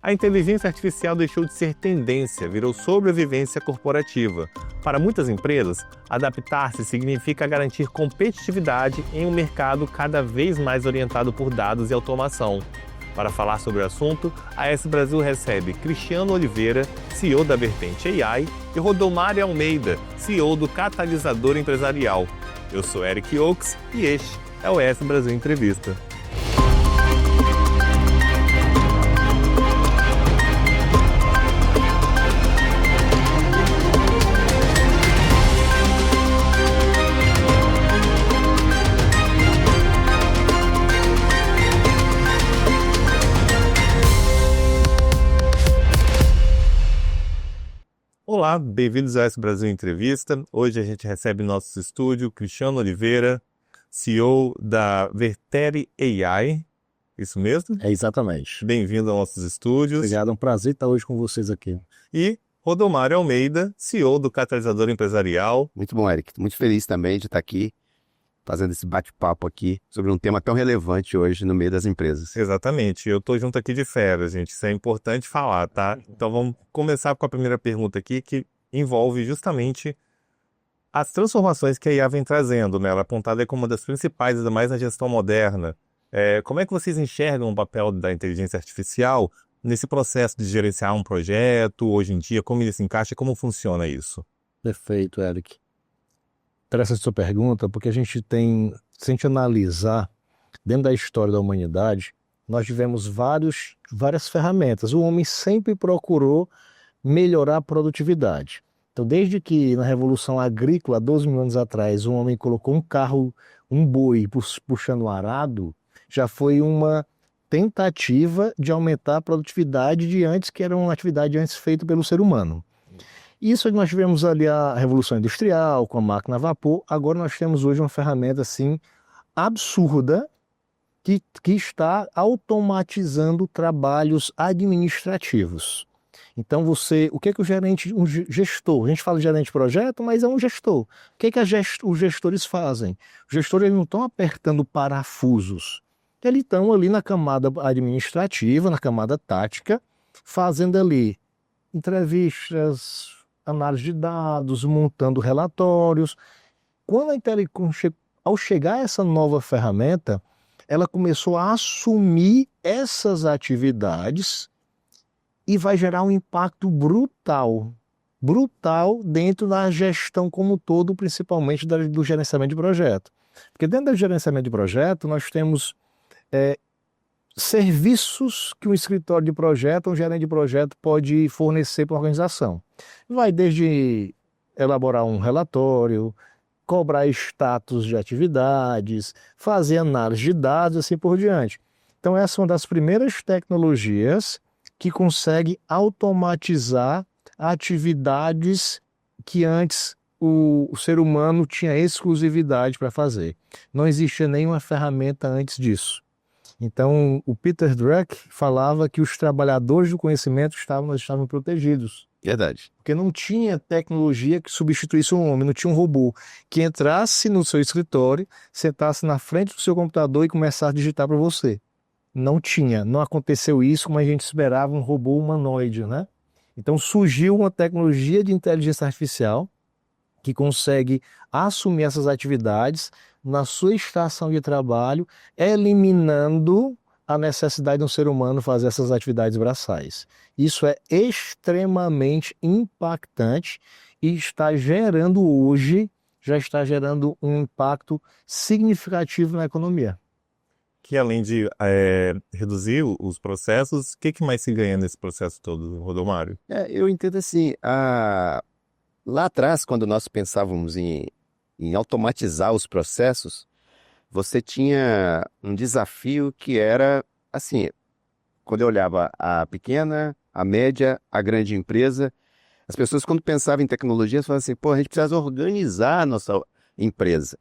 A inteligência artificial deixou de ser tendência, virou sobrevivência corporativa. Para muitas empresas, adaptar-se significa garantir competitividade em um mercado cada vez mais orientado por dados e automação. Para falar sobre o assunto, a AS Brasil recebe Cristiano Oliveira, CEO da Vertente AI, e Rodomário Almeida, CEO do Catalisador Empresarial. Eu sou Eric Oaks e este é o AS Brasil Entrevista. Olá, bem-vindos ao AS Brasil Entrevista. Hoje a gente recebe em nosso estúdio Cristiano Oliveira, CEO da Vertente AI. Isso mesmo? É, exatamente. Bem-vindo aos nossos estúdios. Obrigado, é um prazer estar hoje com vocês aqui. E Rodomário Almeida, CEO do Catalisador Empresarial. Muito bom, Eric. Muito feliz também de estar aqui, fazendo esse bate-papo aqui sobre um tema tão relevante hoje no meio das empresas. Exatamente. Eu estou junto aqui de férias, gente. Isso é importante falar, tá? Então vamos começar com a primeira pergunta aqui, que envolve justamente as transformações que a IA vem trazendo, né? Ela é apontada como uma das principais, ainda mais na gestão moderna. Como é que vocês enxergam o papel da inteligência artificial nesse processo de gerenciar um projeto, hoje em dia? Como ele se encaixa e como funciona isso? Perfeito, Eric. Interessante sua pergunta, porque se a gente analisar, dentro da história da humanidade, nós tivemos várias ferramentas. O homem sempre procurou melhorar a produtividade. Então, desde que na Revolução Agrícola, há 12 mil anos atrás, o homem colocou um carro, um boi puxando o arado, já foi uma tentativa de aumentar a produtividade de antes, que era uma atividade antes feita pelo ser humano. Isso nós tivemos ali a Revolução Industrial, com a máquina a vapor. Agora nós temos hoje uma ferramenta assim absurda que está automatizando trabalhos administrativos. Então o que é que um gestor, a gente fala de gerente de projeto, mas é um gestor. O que é que os gestores fazem? Os gestores não estão apertando parafusos. Eles estão ali na camada administrativa, na camada tática, fazendo ali entrevistas, análise de dados, montando relatórios. Ao chegar a essa nova ferramenta, ela começou a assumir essas atividades e vai gerar um impacto brutal dentro da gestão como um todo, principalmente do gerenciamento de projeto. Porque dentro do gerenciamento de projeto, nós temos serviços que um escritório de projeto, um gerente de projeto pode fornecer para a organização. Vai desde elaborar um relatório, cobrar status de atividades, fazer análise de dados, assim por diante. Então essa é uma das primeiras tecnologias que consegue automatizar atividades que antes o ser humano tinha exclusividade para fazer. Não existia nenhuma ferramenta antes disso. Então, o Peter Drucker falava que os trabalhadores do conhecimento estavam protegidos. Verdade. Porque não tinha tecnologia que substituísse um homem, não tinha um robô que entrasse no seu escritório, sentasse na frente do seu computador e começasse a digitar para você. Não tinha, não aconteceu isso como a gente esperava, um robô humanoide, né? Então surgiu uma tecnologia de inteligência artificial que consegue assumir essas atividades na sua estação de trabalho, eliminando a necessidade de um ser humano fazer essas atividades braçais. Isso é extremamente impactante e já está gerando um impacto significativo na economia. Que além de reduzir os processos, o que mais se ganha nesse processo todo, Rodomário? Eu entendo assim, lá atrás, quando nós pensávamos em automatizar os processos, você tinha um desafio que era, assim, quando eu olhava a pequena, a média, a grande empresa, as pessoas quando pensavam em tecnologia, falavam assim, a gente precisa organizar a nossa empresa.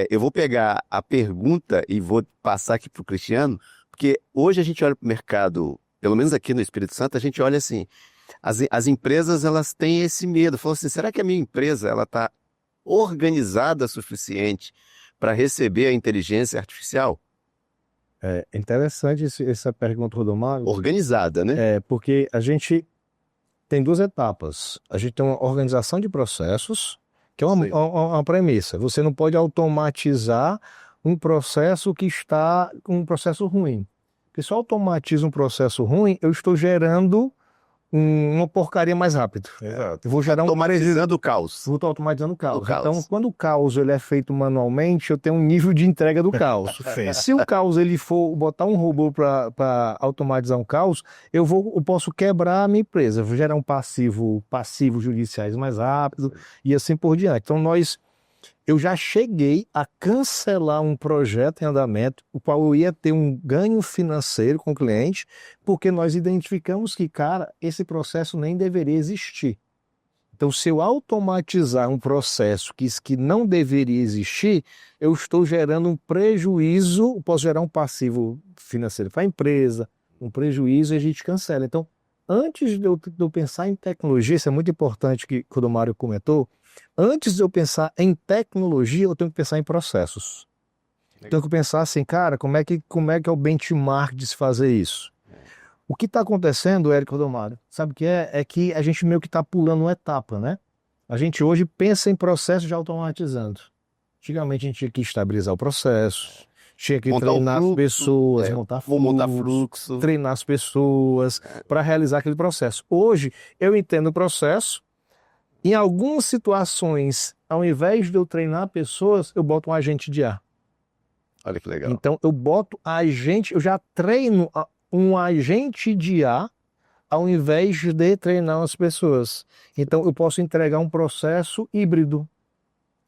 Eu vou pegar a pergunta e vou passar aqui para o Cristiano, porque hoje a gente olha para o mercado, pelo menos aqui no Espírito Santo, a gente olha assim, as empresas elas têm esse medo, falam assim, será que a minha empresa ela está organizada o suficiente para receber a inteligência artificial? É interessante essa pergunta, Rodomário, Organizada, né? porque a gente tem duas etapas. A gente tem uma organização de processos, que é Sim. uma premissa. Você não pode automatizar um processo que está um processo ruim. Porque se eu automatizo um processo ruim, eu estou gerando uma porcaria mais rápido. Exato. Eu vou gerar Automatizando o caos. Vou estar automatizando o caos. O caos. Então, quando o caos ele é feito manualmente, eu tenho um nível de entrega do caos. Sim. Se o caos ele for botar um robô para automatizar um caos, eu posso quebrar a minha empresa, vou gerar um passivos judiciais mais rápido e assim por diante. Então, eu já cheguei a cancelar um projeto em andamento, o qual eu ia ter um ganho financeiro com o cliente, porque nós identificamos que, cara, esse processo nem deveria existir. Então, se eu automatizar um processo que não deveria existir, eu estou gerando um prejuízo, posso gerar um passivo financeiro para a empresa, um prejuízo e a gente cancela. Então, antes de eu pensar em tecnologia, isso é muito importante que o Mário comentou, antes de eu pensar em tecnologia, eu tenho que pensar em processos. Tenho que pensar assim, cara, como é que é o benchmark de se fazer isso? O que está acontecendo, Érico Rodomário, sabe o que é? É que a gente meio que está pulando uma etapa, né? A gente hoje pensa em processo de automatizando. Antigamente a gente tinha que estabilizar o processo, tinha que Montar treinar fluxo, as pessoas, montar fluxo. treinar as pessoas para realizar aquele processo. Hoje eu entendo o processo. Em algumas situações, ao invés de eu treinar pessoas, eu boto um agente de IA. Olha que legal. Então, eu já treino um agente de IA ao invés de treinar as pessoas. Então, eu posso entregar um processo híbrido.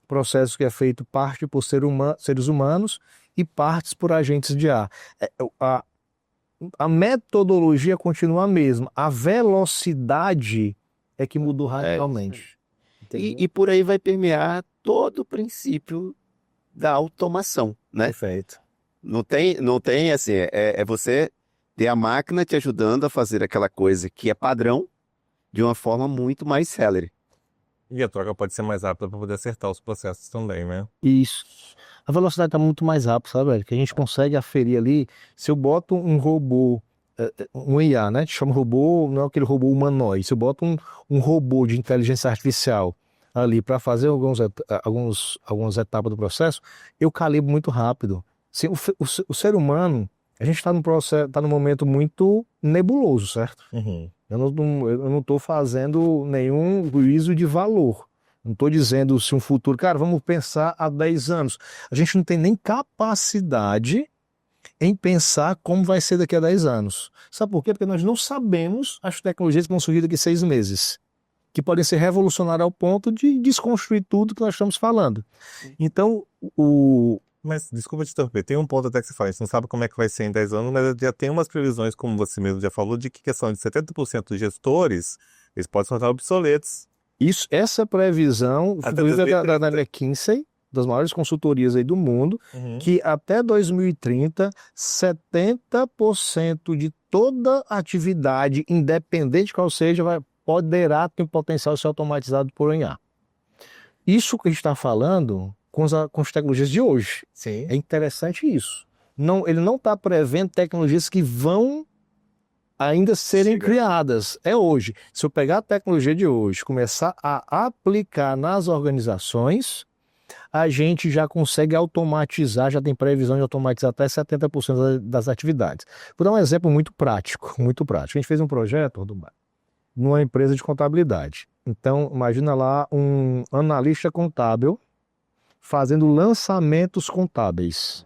Processo que é feito parte por seres humanos e partes por agentes de IA. A metodologia continua a mesma. A velocidade é que mudou radicalmente. E por aí vai permear todo o princípio da automação, né? Perfeito. Não tem assim, é você ter a máquina te ajudando a fazer aquela coisa que é padrão de uma forma muito mais célere. E a troca pode ser mais rápida para poder acertar os processos também, né? Isso. A velocidade está muito mais rápida, sabe, velho? Que a gente consegue aferir ali. Se eu boto um robô, um IA, né? Chama robô, não é aquele robô humanoide. Se eu boto um robô de inteligência artificial ali para fazer algumas etapas do processo, eu calibro muito rápido. Assim, o ser humano, a gente está num momento muito nebuloso, certo? Uhum. Eu não estou fazendo nenhum juízo de valor. Não estou dizendo se um futuro... Cara, vamos pensar há 10 anos. A gente não tem nem capacidade em pensar como vai ser daqui a 10 anos. Sabe por quê? Porque nós não sabemos as tecnologias que vão surgir daqui a 6 meses, que podem ser revolucionárias ao ponto de desconstruir tudo que nós estamos falando. Então, Mas, desculpa te interromper, tem um ponto até que você fala, a gente não sabe como é que vai ser em 10 anos, mas já tem umas previsões, como você mesmo já falou, de que questão de 70% dos gestores, eles podem se tornar obsoletos. essa previsão Até foi da 2030. McKinsey, das maiores consultorias aí do mundo, que até 2030, 70% de toda atividade, independente qual seja, poderá ter um potencial de ser automatizado por IA. Isso que a gente está falando com as tecnologias de hoje. Sim. É interessante isso. Ele não está prevendo tecnologias que vão ainda serem criadas. É hoje. Se eu pegar a tecnologia de hoje, começar a aplicar nas organizações, a gente já consegue automatizar, já tem previsão de automatizar até 70% das atividades. Vou dar um exemplo muito prático, muito prático. A gente fez um projeto, numa empresa de contabilidade. Então, imagina lá um analista contábil fazendo lançamentos contábeis.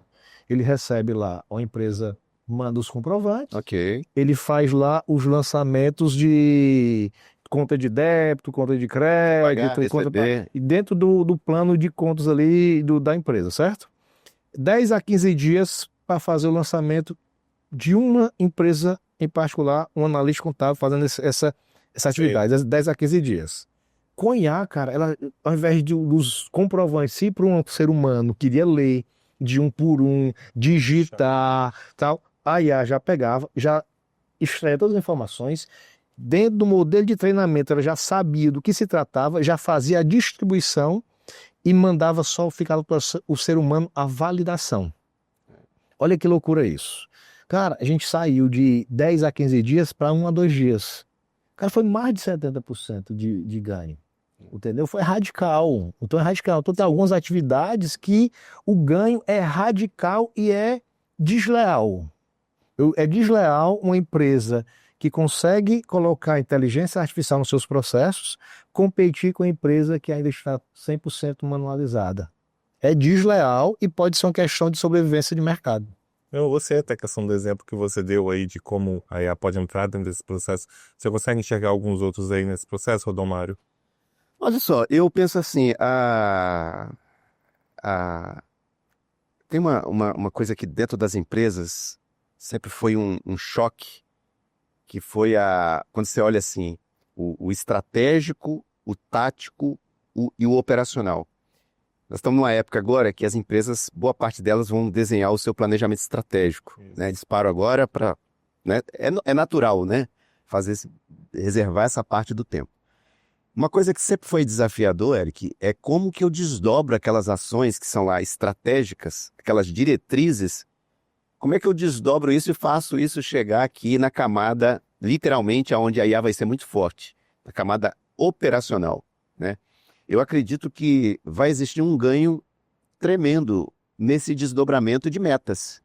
Ele recebe lá, a empresa manda os comprovantes, Ok. ele faz lá os lançamentos de conta de débito, conta de crédito, e dentro do plano de contas ali da empresa, certo? 10 a 15 dias para fazer o lançamento de uma empresa em particular, um analista contábil fazendo essa atividade, 10 a 15 dias. Com IA, cara, ela, ao invés dos comprovantes, se para um ser humano queria ler de um por um, digitar, tal, a IA já pegava, já extraía todas as informações, dentro do modelo de treinamento ela já sabia do que se tratava, já fazia a distribuição e mandava só ficar para o ser humano a validação. Olha que loucura isso. Cara, a gente saiu de 10 a 15 dias para 1 a 2 dias. Cara, foi mais de 70% de ganho. Entendeu? Foi radical. Então é radical. Então tem algumas atividades que o ganho é radical e é desleal. É desleal uma empresa que consegue colocar inteligência artificial nos seus processos, competir com a empresa que ainda está 100% manualizada. É desleal e pode ser uma questão de sobrevivência de mercado. Eu gostei até a questão do exemplo que você deu aí de como a IA pode entrar dentro desse processo. Você consegue enxergar alguns outros aí nesse processo, Rodomário? Olha só, eu penso assim, tem uma coisa que dentro das empresas sempre foi um choque, que foi quando você olha assim, o estratégico, o tático e o operacional. Nós estamos numa época agora que as empresas, boa parte delas vão desenhar o seu planejamento estratégico, né? Disparo agora para, né? É natural, né? Reservar essa parte do tempo. Uma coisa que sempre foi desafiador, Eric, é como que eu desdobro aquelas ações que são lá estratégicas, aquelas diretrizes, como é que eu desdobro isso e faço isso chegar aqui na camada, literalmente, onde a IA vai ser muito forte, na camada operacional, né? Eu acredito que vai existir um ganho tremendo nesse desdobramento de metas,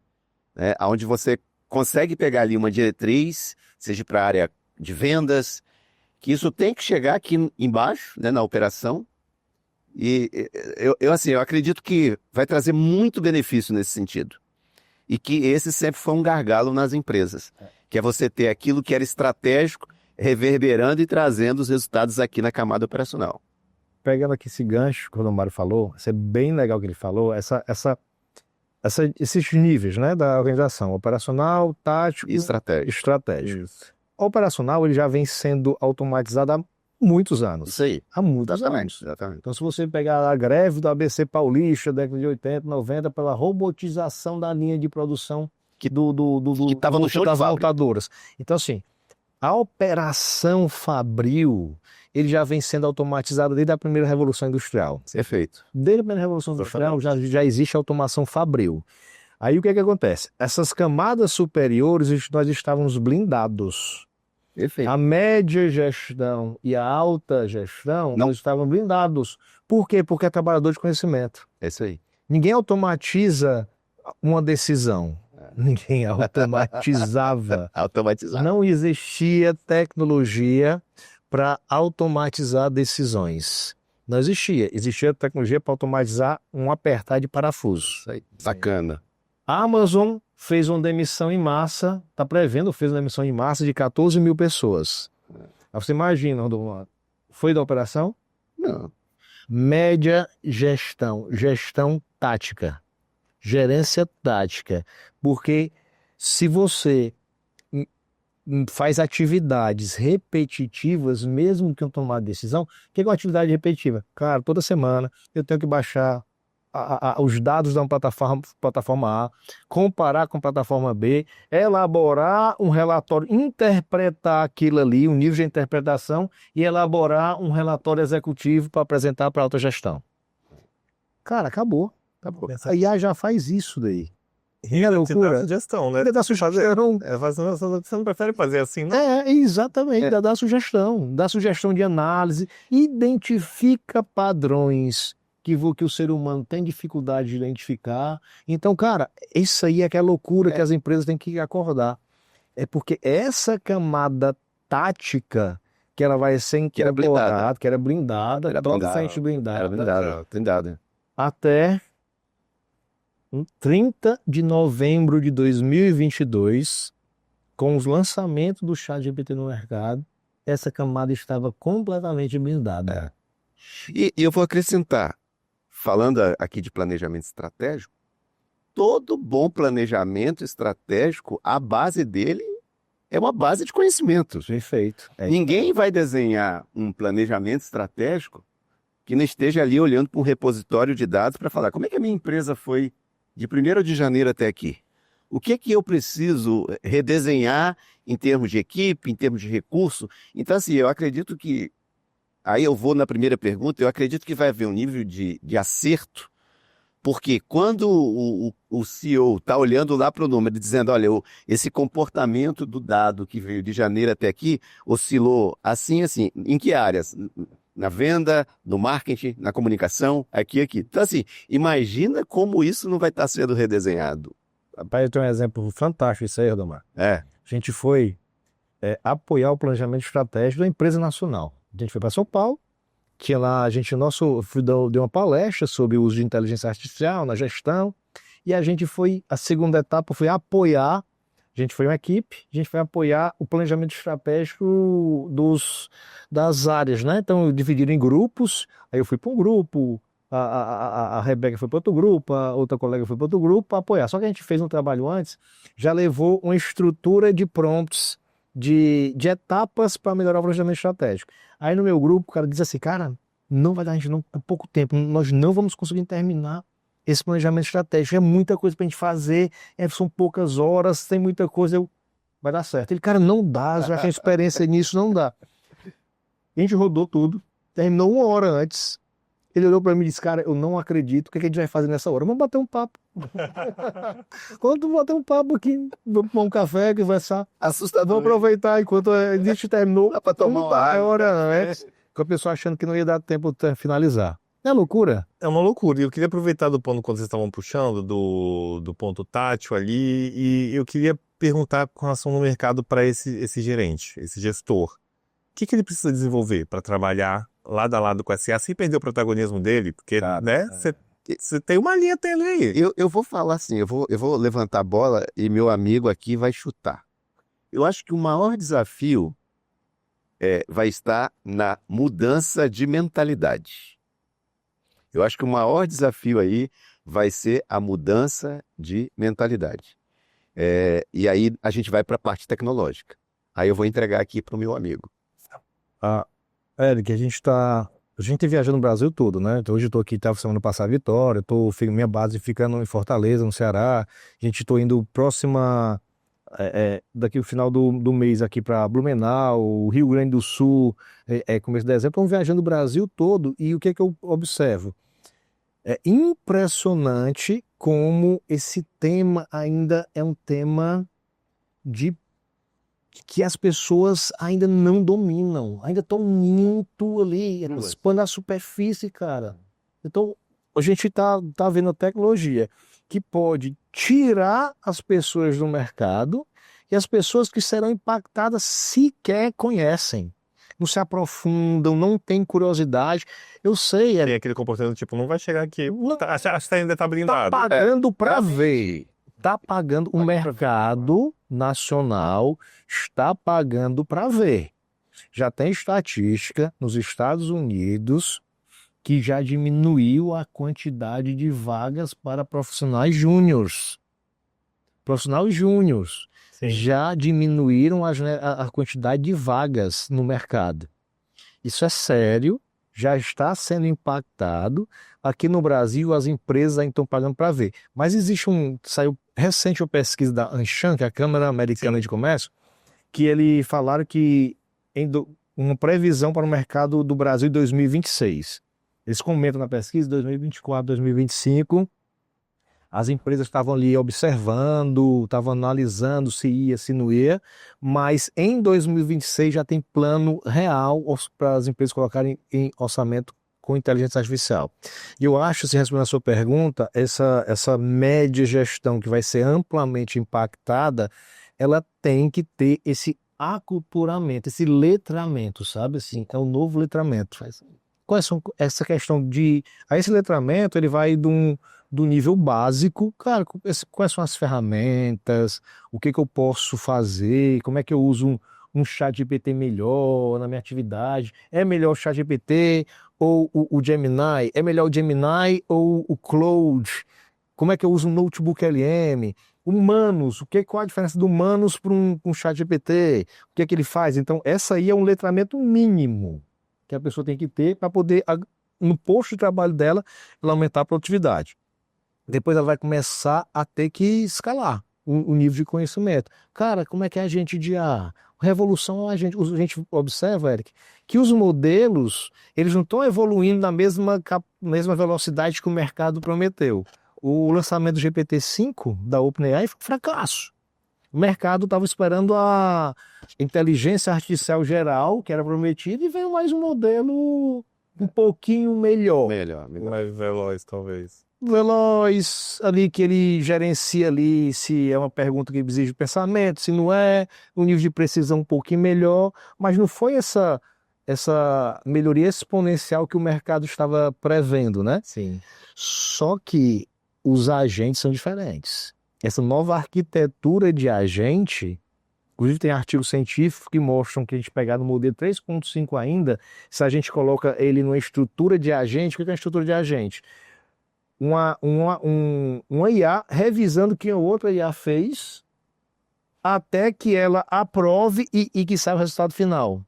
né? Onde você consegue pegar ali uma diretriz, seja para a área de vendas, que isso tem que chegar aqui embaixo, né, na operação. E eu acredito que vai trazer muito benefício nesse sentido. E que esse sempre foi um gargalo nas empresas, que é você ter aquilo que era estratégico, reverberando e trazendo os resultados aqui na camada operacional. Pegando aqui esse gancho que o Rodomário falou, isso é bem legal que ele falou, esses níveis, né, da organização, operacional, tático E estratégico. Isso. O operacional ele já vem sendo automatizado há muitos anos. Isso aí. Há muitos anos. Exatamente. Então, se você pegar a greve do ABC Paulista, década de 80, 90, pela robotização da linha de produção Que estava no chão de das fábrica. montadoras. Então, assim, a operação fabril, ele já vem sendo automatizado desde a primeira Revolução Industrial. Perfeito. Desde a primeira Revolução Industrial já existe automação fabril. Aí o que é que acontece? Essas camadas superiores nós estávamos blindados. Perfeito. A média gestão e a alta gestão Não. nós estávamos blindados. Por quê? Porque é trabalhador de conhecimento. É isso aí. Ninguém automatiza uma decisão. Ninguém automatizava. Automatizado. Não existia tecnologia para automatizar decisões. Não existia. Existia tecnologia para automatizar um apertar de parafuso. Isso aí. Bacana. A Amazon fez uma demissão em massa, está prevendo, fez uma demissão em massa de 14 mil pessoas. Aí você imagina, Rodolfo, foi da operação? Não. Média gestão tática, gerência tática. Porque se você faz atividades repetitivas, mesmo que eu tomar decisão, o que é uma atividade repetitiva? Cara, toda semana eu tenho que baixar os dados da plataforma A, comparar com a plataforma B, elaborar um relatório, interpretar aquilo ali, um nível de interpretação, e elaborar um relatório executivo para apresentar para a autogestão. Cara, acabou. A IA já faz isso daí. E loucura. Sugestão, né? Ainda dá sugestão. Você não prefere fazer assim, não? Exatamente, dá sugestão de análise, identifica padrões que o ser humano tem dificuldade de identificar. Então, cara, isso aí é que é loucura que as empresas têm que acordar. É porque essa camada tática que ela vai ser incorporada, que era blindada, totalmente blindada. Era blindada. Até 30 de novembro de 2022, com os lançamentos do ChatGPT no mercado, essa camada estava completamente blindada. E eu vou acrescentar, falando aqui de planejamento estratégico, todo bom planejamento estratégico, a base dele é uma base de conhecimento. Perfeito. Ninguém vai desenhar um planejamento estratégico que não esteja ali olhando para um repositório de dados para falar como é que a minha empresa foi de 1º de janeiro até aqui. O que é que eu preciso redesenhar em termos de equipe, em termos de recurso? Então, assim, eu acredito que, aí eu vou na primeira pergunta, eu acredito que vai haver um nível de acerto Porque quando o CEO está olhando lá para o número e dizendo, olha, esse comportamento do dado que veio de janeiro até aqui oscilou assim, assim, em que áreas? Na venda, no marketing, na comunicação, aqui. Então, assim, imagina como isso não vai estar sendo redesenhado. Rapaz, eu tenho um exemplo fantástico isso aí, Rodomar. É. A gente foi apoiar o planejamento estratégico da empresa nacional. A gente foi para São Paulo, tinha lá, deu uma palestra sobre o uso de inteligência artificial na gestão, e a segunda etapa foi apoiar, a gente foi uma equipe, a gente foi apoiar o planejamento estratégico das áreas, né? Então, dividiram em grupos, aí eu fui para um grupo, a Rebeca foi para outro grupo, a outra colega foi para outro grupo para apoiar. Só que a gente fez um trabalho antes, já levou uma estrutura de prompts, de etapas para melhorar o planejamento estratégico. Aí no meu grupo, o cara diz assim, cara, não vai dar, a gente não, por pouco tempo, nós não vamos conseguir terminar esse planejamento estratégico, é muita coisa para a gente fazer, são poucas horas, tem muita coisa, vai dar certo. Ele, cara, não dá, já tem experiência nisso, não dá. A gente rodou tudo, terminou 1 hora antes, ele olhou para mim e disse, cara, eu não acredito, o que a gente vai fazer nessa hora? Vamos bater um papo. Quando bater um papo aqui, vamos tomar um café, conversar. Assustador. Vamos aproveitar enquanto a gente terminou. Dá para tomar uma água. Hora antes, com a pessoa achando que não ia dar tempo de finalizar. É loucura? É uma loucura. E eu queria aproveitar do ponto quando vocês estavam puxando, do ponto tátil ali, e eu queria perguntar com relação no mercado para esse gerente, esse gestor. O que ele precisa desenvolver para trabalhar lado a lado com a SA sem perder o protagonismo dele? Porque, né, você tem uma linha tênue aí. Eu vou falar assim, eu vou levantar a bola e meu amigo aqui vai chutar. Eu acho que o maior desafio vai estar na mudança de mentalidade. Eu acho que o maior desafio aí vai ser a mudança de mentalidade. E aí a gente vai para a parte tecnológica. Aí eu vou entregar aqui para o meu amigo. Eric, a gente viajando no Brasil todo, né? Então, hoje eu tô aqui, estava semana passada em Vitória, minha base ficando em Fortaleza, no Ceará. A gente tô indo daqui no final do mês aqui para Blumenau, Rio Grande do Sul, começo de dezembro. Estamos viajando o Brasil todo e o que é que eu observo? É impressionante como esse tema ainda é um tema que as pessoas ainda não dominam, ainda estão muito ali, raspando a superfície, cara. Então, a gente tá vendo a tecnologia que pode tirar as pessoas do mercado e as pessoas que serão impactadas sequer conhecem, não se aprofundam, não têm curiosidade. Eu sei... Tem aquele comportamento tipo, não vai chegar aqui, acho que ainda tá blindado. Tá pagando para ver. Está pagando, o mercado nacional está pagando para ver. Já tem estatística nos Estados Unidos que já diminuiu a quantidade de vagas para profissionais júniores. Profissionais júniores já diminuíram a quantidade de vagas no mercado. Isso é sério, já está sendo impactado. Aqui no Brasil, as empresas ainda estão pagando para ver. Mas saiu recente uma pesquisa da Anshan, que é a Câmara Americana de Comércio, que eles falaram que uma previsão para o mercado do Brasil em 2026. Eles comentam na pesquisa 2024, 2025, as empresas estavam ali observando, estavam analisando se ia, se não ia, mas em 2026 já tem plano real para as empresas colocarem em orçamento com inteligência artificial. E eu acho, se respondendo a sua pergunta, essa média gestão que vai ser amplamente impactada, ela tem que ter esse aculturamento, esse letramento, sabe? Assim, é o novo letramento. Essa questão de... Esse letramento, ele vai do nível básico, cara, quais são as ferramentas, o que eu posso fazer, como é que eu uso um ChatGPT melhor na minha atividade, é melhor o ChatGPT ou o Gemini, é melhor o Gemini ou o Claude, como é que eu uso um Notebook LM, Humanos, qual a diferença do Humanos para um ChatGPT, o que é que ele faz? Então, essa aí é um letramento mínimo que a pessoa tem que ter para poder, no posto de trabalho dela, ela aumentar a produtividade. Depois ela vai começar a ter que escalar o nível de conhecimento. Cara, como é que é a gente de revolução a gente observa, Eric, que os modelos, eles não estão evoluindo na mesma velocidade que o mercado prometeu. o lançamento do GPT-5 da OpenAI foi um fracasso. O mercado estava esperando a inteligência artificial geral, que era prometida, e veio mais um modelo um pouquinho melhor. Melhor. Mais veloz, talvez. Veloz, ali que ele gerencia ali se é uma pergunta que exige pensamento, se não é, um nível de precisão um pouquinho melhor, mas não foi essa melhoria exponencial que o mercado estava prevendo, né? Sim. Só que os agentes são diferentes. Essa nova arquitetura de agente, inclusive tem artigos científicos que mostram que a gente pegar no modelo 3.5 ainda, se a gente coloca ele numa estrutura de agente, o que é uma estrutura de agente? Uma IA revisando o que a outra IA fez até que ela aprove e que saia o resultado final.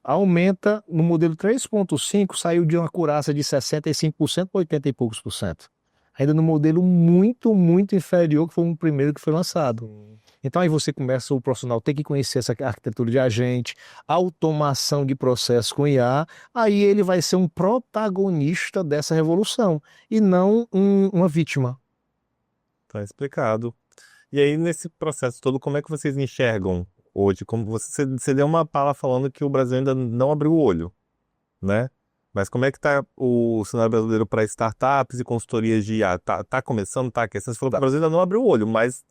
Aumenta, no modelo 3.5 saiu de uma acurácia de 65% para 80 e poucos por cento. Ainda no modelo muito, muito inferior, que foi o primeiro que foi lançado. Então aí você começa, o profissional tem que conhecer essa arquitetura de agente, automação de processo com IA, aí ele vai ser um protagonista dessa revolução e não uma vítima. Tá explicado. E aí, nesse processo todo, como é que vocês enxergam hoje? Como você deu uma fala falando que o Brasil ainda não abriu o olho, né? Mas como é que tá o cenário brasileiro para startups e consultorias de IA? Tá começando, tá aquecendo? Você falou que o Brasil ainda não abriu o olho, mas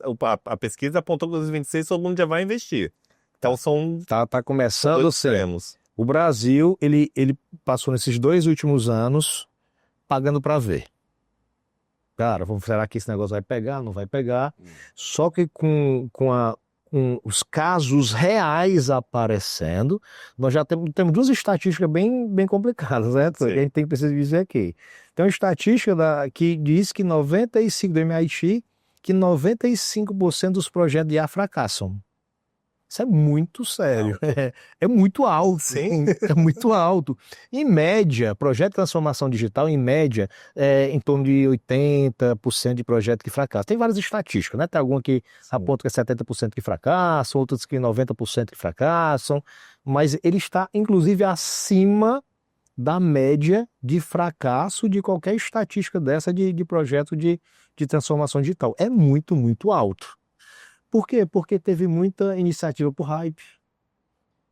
a pesquisa apontou que em 2026 todo mundo já vai investir. Então são Tá começando dois a ser. extremos. O Brasil, ele passou nesses 2 últimos anos pagando para ver. Cara, será que esse negócio vai pegar? Não vai pegar. Só que com os casos reais aparecendo, nós já temos 2 estatísticas bem complicadas, né? Sim. A gente precisa dizer aqui. Tem uma estatística que diz que 95% do MIT, que 95% dos projetos de IA fracassam. Isso é muito sério, é muito alto, Sim. é muito alto. Em média, projeto de transformação digital, em média, em torno de 80% de projeto que fracassa. Tem várias estatísticas, né? Tem alguma que aponta que é 70% que fracassam, outras que 90% que fracassam, mas ele está, inclusive, acima da média de fracasso de qualquer estatística dessa de projeto de transformação digital. É muito, muito alto. Por quê? Porque teve muita iniciativa por hype,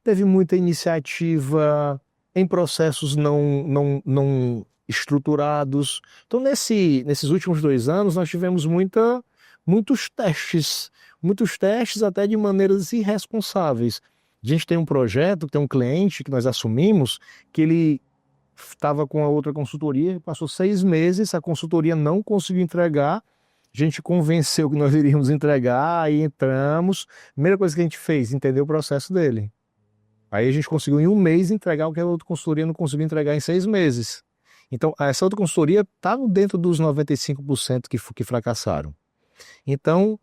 teve muita iniciativa em processos não estruturados. Então, nesses últimos 2 anos, nós tivemos muitos testes até de maneiras irresponsáveis. A gente tem um projeto, tem um cliente que nós assumimos, que ele estava com a outra consultoria, passou 6 meses, a consultoria não conseguiu entregar. A gente convenceu que nós iríamos entregar, aí entramos. Primeira coisa que a gente fez, entender o processo dele. Aí a gente conseguiu em 1 mês entregar o que a outra consultoria não conseguiu entregar em 6 meses. Então, essa outra consultoria está dentro dos 95% que fracassaram. Então,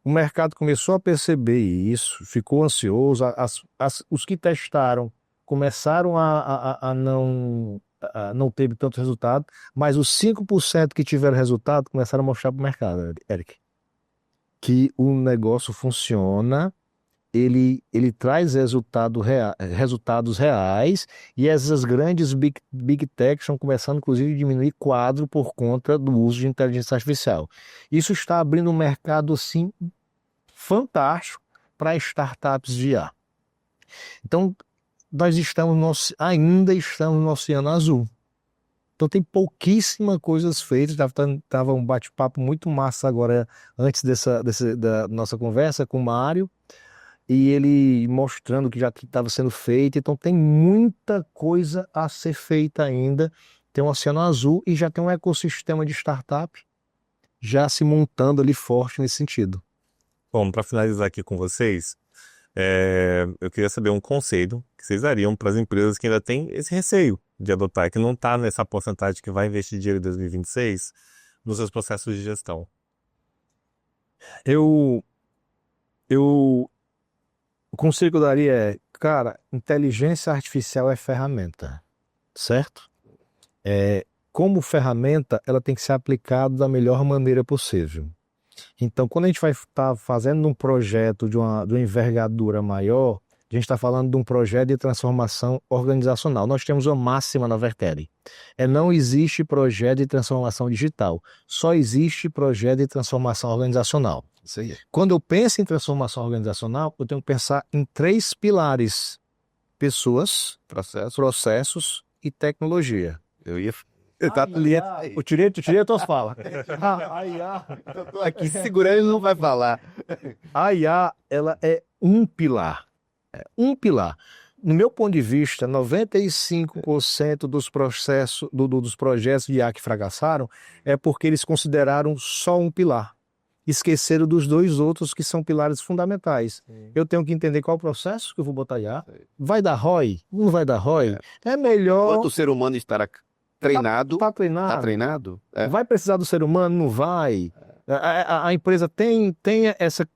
o mercado começou a perceber isso, ficou ansioso. Os que testaram começaram a não teve tanto resultado, mas os 5% que tiveram resultado começaram a mostrar para o mercado, Eric, que o negócio funciona, ele traz resultados reais, e essas grandes big techs estão começando, inclusive, a diminuir quadro por conta do uso de inteligência artificial. Isso está abrindo um mercado, assim, fantástico para startups de IA. Então, nós ainda estamos no Oceano Azul. Então tem pouquíssimas coisas feitas. Tava um bate-papo muito massa agora, antes da nossa conversa com o Mário, e ele mostrando que já estava sendo feito. Então tem muita coisa a ser feita ainda. Tem um Oceano Azul e já tem um ecossistema de startup já se montando ali forte nesse sentido. Bom, para finalizar aqui com vocês, eu queria saber um conselho que vocês dariam para as empresas que ainda têm esse receio de adotar, que não está nessa porcentagem que vai investir dinheiro em 2026 nos seus processos de gestão. O conselho que eu daria é, cara, inteligência artificial é ferramenta, certo? Como ferramenta, ela tem que ser aplicada da melhor maneira possível. Então, quando a gente vai estar fazendo um projeto de uma envergadura maior, A gente está falando de um projeto de transformação organizacional. Nós temos uma máxima na Vertele. Não existe projeto de transformação digital. Só existe projeto de transformação organizacional. Isso aí. Quando eu penso em transformação organizacional, eu tenho que pensar em 3 pilares: pessoas, processos e tecnologia. Eu ia... Eu tirei as tuas falas. Eu tô aqui segurando e não vai falar. A IA, ela é um pilar. Um pilar. No meu ponto de vista, 95% dos dos projetos de IA que fracassaram é porque eles consideraram só um pilar. Esqueceram dos 2 outros que são pilares fundamentais. Eu tenho que entender qual processo que eu vou botar IA. Vai dar ROI? Não vai dar ROI? É melhor... Enquanto o ser humano estará treinado... Tá treinado. Tá treinado? Vai precisar do ser humano? Não vai. A empresa tem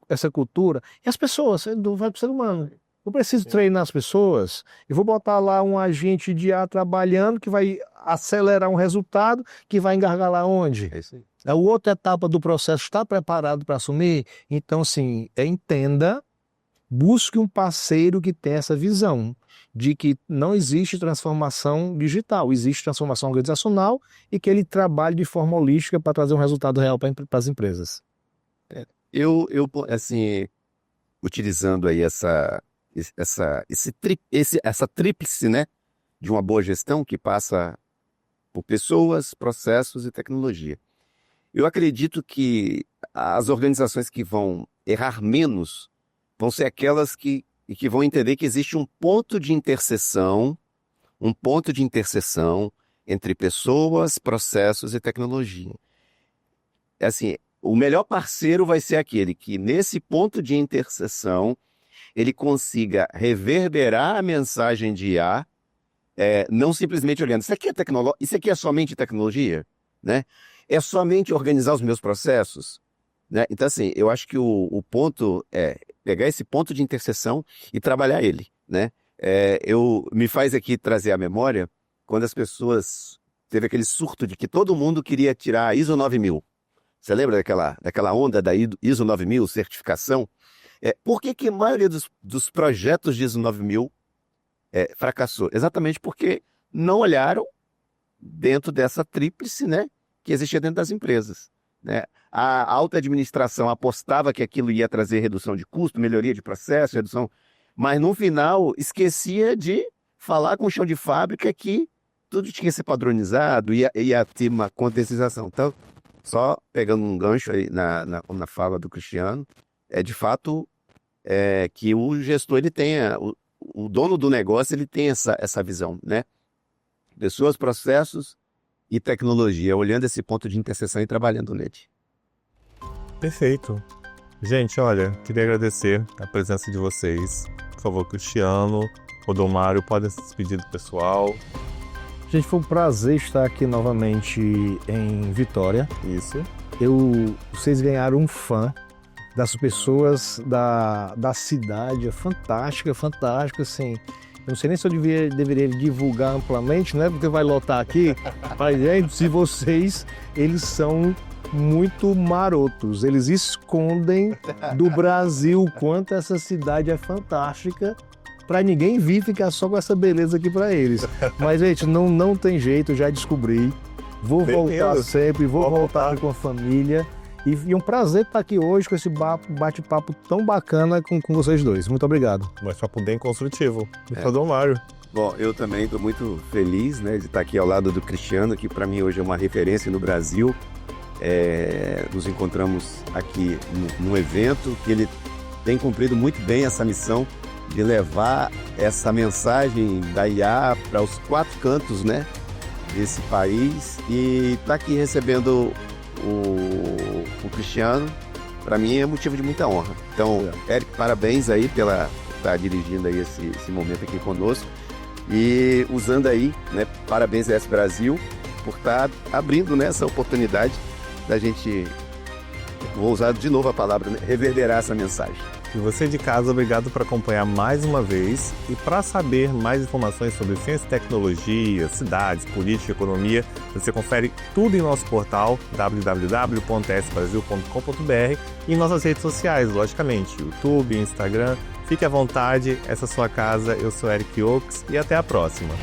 essa cultura. E as pessoas, não vai para o ser humano. Eu preciso treinar as pessoas. Eu vou botar lá um agente de IA trabalhando que vai acelerar um resultado que vai engargalar onde? É isso aí. A outra etapa do processo está preparado para assumir? Então, assim, entenda, busque um parceiro que tenha essa visão de que não existe transformação digital, existe transformação organizacional e que ele trabalhe de forma holística para trazer um resultado real para as empresas. Eu, assim, utilizando aí essa tríplice, né, de uma boa gestão que passa por pessoas, processos e tecnologia. Eu acredito que as organizações que vão errar menos vão ser aquelas que vão entender que existe um ponto de interseção entre pessoas, processos e tecnologia. Assim, o melhor parceiro vai ser aquele que, nesse ponto de interseção, ele consiga reverberar a mensagem de IA, não simplesmente olhando, isso aqui é somente tecnologia, né? É somente organizar os meus processos, né? Então, assim, eu acho que o ponto é pegar esse ponto de interseção e trabalhar ele, né? Me faz aqui trazer à memória quando as pessoas teve aquele surto de que todo mundo queria tirar a ISO 9000. Você lembra daquela onda da ISO 9000, certificação? Por que a maioria dos projetos de ISO 9000 fracassou? Exatamente porque não olharam dentro dessa tríplice, né, que existia dentro das empresas, né? A alta administração apostava que aquilo ia trazer redução de custo, melhoria de processo, mas no final esquecia de falar com o chão de fábrica que tudo tinha que ser padronizado, ia ter uma contextualização. Então, só pegando um gancho aí na fala do Cristiano, de fato que o gestor ele tenha, o dono do negócio ele tem essa visão, né? Pessoas, processos e tecnologia, olhando esse ponto de interseção e trabalhando nele. Perfeito. Gente, olha, queria agradecer a presença de vocês. Por favor, Cristiano, Rodomário, podem se despedir do pessoal. Gente, foi um prazer estar aqui novamente em Vitória. Isso. Vocês ganharam um fã das pessoas da cidade. É fantástico, assim. Eu não sei nem se eu deveria divulgar amplamente, né? Porque vai lotar aqui. Mas, gente, se vocês, eles são muito marotos. Eles escondem do Brasil o quanto essa cidade é fantástica para ninguém vir ficar só com essa beleza aqui para eles. Mas, gente, não tem jeito, já descobri. Vou voltar sempre, vou voltar com a família. E um prazer estar aqui hoje com esse bate-papo tão bacana com vocês dois. Muito obrigado. Bate-papo bem construtivo. Rodomário. Bom, eu também estou muito feliz, né, de estar aqui ao lado do Cristiano, que para mim hoje é uma referência no Brasil. Nos encontramos aqui num evento que ele tem cumprido muito bem essa missão de levar essa mensagem da IA para os 4 cantos, né, desse país, e estar aqui recebendo o Cristiano, para mim é motivo de muita honra. Então, Eric, parabéns aí por estar dirigindo aí esse momento aqui conosco e usando aí, né, parabéns a S Brasil por estar abrindo, né, essa oportunidade da gente, vou usar de novo a palavra, né, reverberar essa mensagem. E você de casa, obrigado por acompanhar mais uma vez. E para saber mais informações sobre ciência e tecnologia, cidades, política e economia, você confere tudo em nosso portal www.sbrasil.com.br e em nossas redes sociais, logicamente, YouTube, Instagram, Fique à vontade, essa é a sua casa, eu sou Eric Oaks e até a próxima.